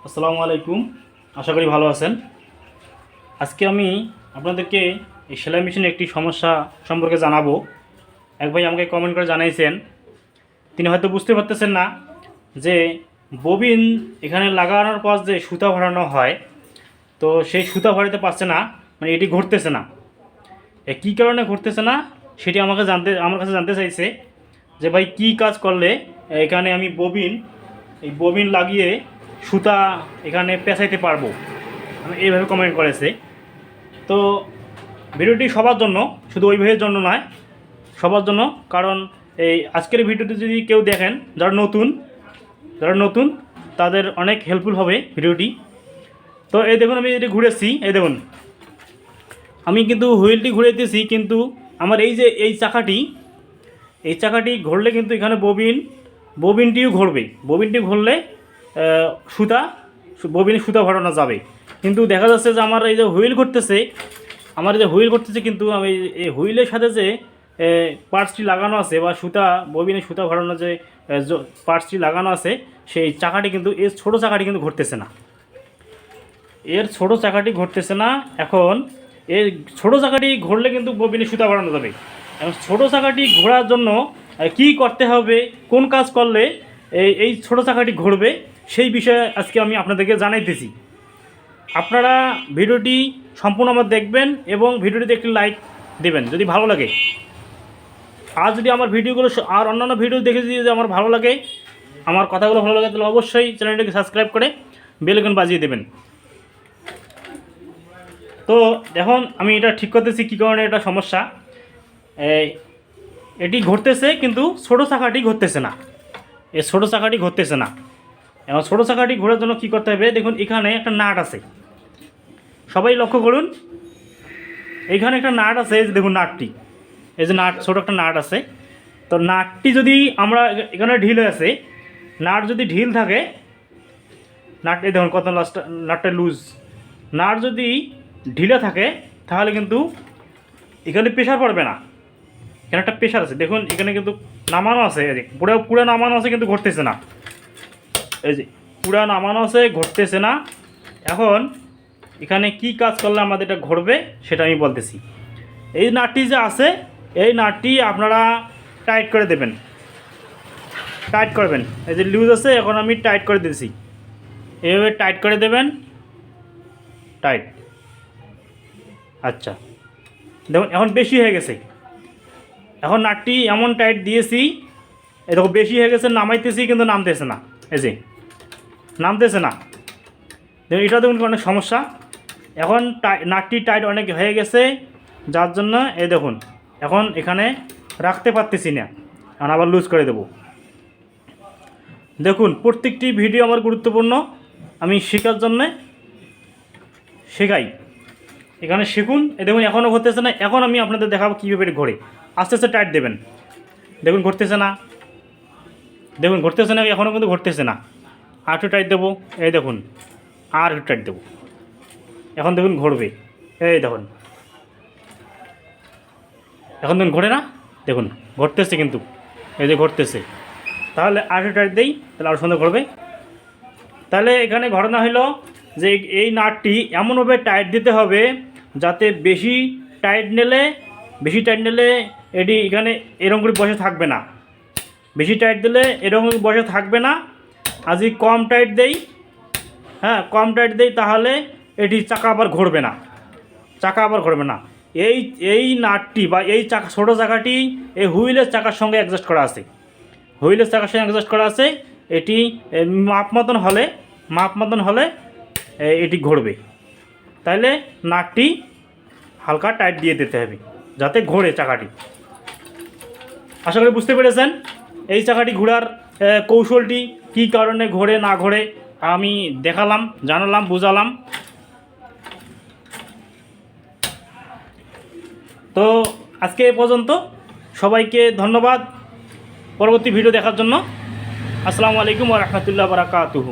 আসসালামু আলাইকুম। আশা করি ভালো আছেন। আজকে আমি আপনাদেরকে এই সেলাই মেশিনের একটি সমস্যা সম্পর্কে জানাবো। এক ভাই আমাকে কমেন্ট করে জানাইছেন, তিনি হয়তো বুঝতে পারতেছেন না যে ববিন এখানে লাগানোর পর যে সুতা ভরানো হয়, তো সেই সুতা ভরাতে পারছে না, মানে এটি ঘুরতেছে না। কী কারণে ঘুরতেছে না সেটি আমার কাছে জানতে চাইছে যে ভাই কী কাজ করলে এখানে আমি ববিন লাগিয়ে সুতা এখানে পেঁচাইতে পারবো, আমি এইভাবে কমেন্ট করেছে। তো ভিডিওটি সবার জন্য, শুধু ওই ভাইয়ের জন্য নয়, সবার জন্য। কারণ এই আজকের ভিডিওটি যদি কেউ দেখেন যারা নতুন তাদের অনেক হেল্পফুল হবে ভিডিওটি। তো এই দেখুন, আমি এটি ঘুরেছি, এই দেখুন আমি কিন্তু হুইলটি ঘুরেতেছি, কিন্তু আমার এই যে এই চাকাটি ঘুরলে কিন্তু এখানে ববিনটিও ঘুরবে। ববিনটি ঘুরলে ববিনে সুতা ভরানো যাবে। কিন্তু দেখা যাচ্ছে যে আমার এই যে হুইল ঘুরতেছে, কিন্তু আমি এই হুইলের সাথে যে পার্টসটি লাগানো আছে বা ববিনে সুতা ভরানো যে পার্টসটি লাগানো আছে, সেই চাকাটি কিন্তু এর ছোটো চাকাটি কিন্তু ঘুরতেছে না। এখন এই ছোটো চাকাটি ঘুরলে কিন্তু ববিনে সুতা ভরানো যাবে। এখন ছোটো চাকাটি ঘোরার জন্য কি করতে হবে, কোন কাজ করলে এই ছোটো চাকাটি ঘুরবে, সেই বিষয়ে আজকে আমি আপনাদেরকে জানাইতেছি। আপনারা ভিডিওটি সম্পূর্ণ আমার দেখবেন এবং ভিডিওটিতে একটি লাইক দেবেন যদি ভালো লাগে। আর যদি আমার ভিডিওগুলো আর অন্যান্য ভিডিও দেখে যদি আমার ভালো লাগে, আমার কথাগুলো ভালো লাগে, তাহলে অবশ্যই চ্যানেলটিকে সাবস্ক্রাইব করে বেল আইকন বাজিয়ে দেবেন। তো এখন আমি এটা ঠিক করতেছি কী কারণে এটা সমস্যা। এটি ঘুরতেছে কিন্তু ছোটো চাকাটি ঘুরতেছে না। এই ছোটো চাকাটি ঘুরতেছে না। এবং ছোটো চাকাটি ঘোরার জন্য কী করতে হবে, দেখুন এখানে একটা নাট আছে, সবাই লক্ষ্য করুন, এইখানে একটা নাট আছে। এই যে দেখুন নাটটি, এই যে ছোটো একটা নাট আছে। তো নাটটি যদি আমরা এখানে ঢিল আছে, নাট যদি ঢিল থাকে, এই দেখুন কত নাটটা লুজ। নাট যদি ঢিলে থাকে তাহলে কিন্তু এখানে প্রেশার পড়বে না। এখানে একটা প্রেশার আছে, দেখুন এখানে কিন্তু নামানো আছে, এই যে পুরো নামানো আছে, কিন্তু ঘুরতেছে না। এই যে পুরা নামানো আছে, ঘুরতেছে না। এখন এখানে কি কাজ করলে আমাদের এটা ঘুরবে সেটা আমি বলতেছি। এই নাটটি যে আছে, এই নাটটি আপনারা টাইট করে দেবেন, টাইট করবেন। এই যে লুজ আছে, এখন আমি টাইট করে দিয়েছি, এইভাবে টাইট করে দেবেন, টাইট। আচ্ছা দেখুন এখন বেশি হয়ে গেছে, এখন নাটটি এমন টাইট দিয়েছি, এরকম বেশি হয়ে গেছে, নামাইতেছি কিন্তু নামতেছে না। এই যে নামতেছে না, দেখুন এটা দেখুন অনেক সমস্যা। এখন নাটটি টাইট অনেক হয়ে গেছে, যার জন্য এই দেখুন এখন এখানে রাখতে পারতেছি না। এখন আবার লুজ করে দেব। দেখুন প্রত্যেকটি ভিডিও আমার গুরুত্বপূর্ণ, আমি শেখার জন্যে শেখাই। এখানে শিখুন। এই দেখুন এখনও ঘুরতেছে না। এখন আমি আপনাদের দেখাবো কীভাবে ঘোরে। আস্তে আস্তে টাইট দেবেন, দেখুন ঘুরতেছে না, দেখুন ঘুরতেছে না, এখনও কিন্তু ঘুরতেছে না। আর একটু টাইট দেবো, এই দেখুন আর একটু টাইট দেবো, এখন দেখুন ঘুরবে। এই দেখুন এখন দেখুন ঘোরে না, দেখুন ঘুরতেছে কিন্তু, এই যে ঘুরতেছে। তাহলে আর একটু টাইট দেই, তাহলে আরও সুন্দর ঘুরবে। তাহলে এখানে ঘটনা হলো যে এই নাটটি এমনভাবে টাইট দিতে হবে যাতে বেশি টাইট নিলে এটি এখানে এরকম করে বসে থাকবে না। বেশি টাইট দিলে এরকম বসে থাকবে না। আর যদি কম টাইট দেই, কম টাইট দেই, তাহলে এটি চাকা আবার ঘুরবে না। এই নাটটি বা এই ছোটো চাকাটি এই হুইলের চাকার সঙ্গে অ্যাডজাস্ট করা আছে। এটি মাপ মতন হলে এটি ঘুরবে। তাহলে নাটটি হালকা টাইট দিয়ে দিতে হবে যাতে ঘোরে চাকাটি। আশা করি বুঝতে পেরেছেন এই চাকাটি ঘোরার কৌশলটি, কী কারণে ঘোরে না ঘোরে আমি দেখালাম, জানালাম, বুঝালাম। তো আজকে এ পর্যন্ত, সবাইকে ধন্যবাদ পরবর্তী ভিডিও দেখার জন্য। আসসালামু আলাইকুম ওয়া রাহমাতুল্লাহি ওয়া বারাকাতুহু।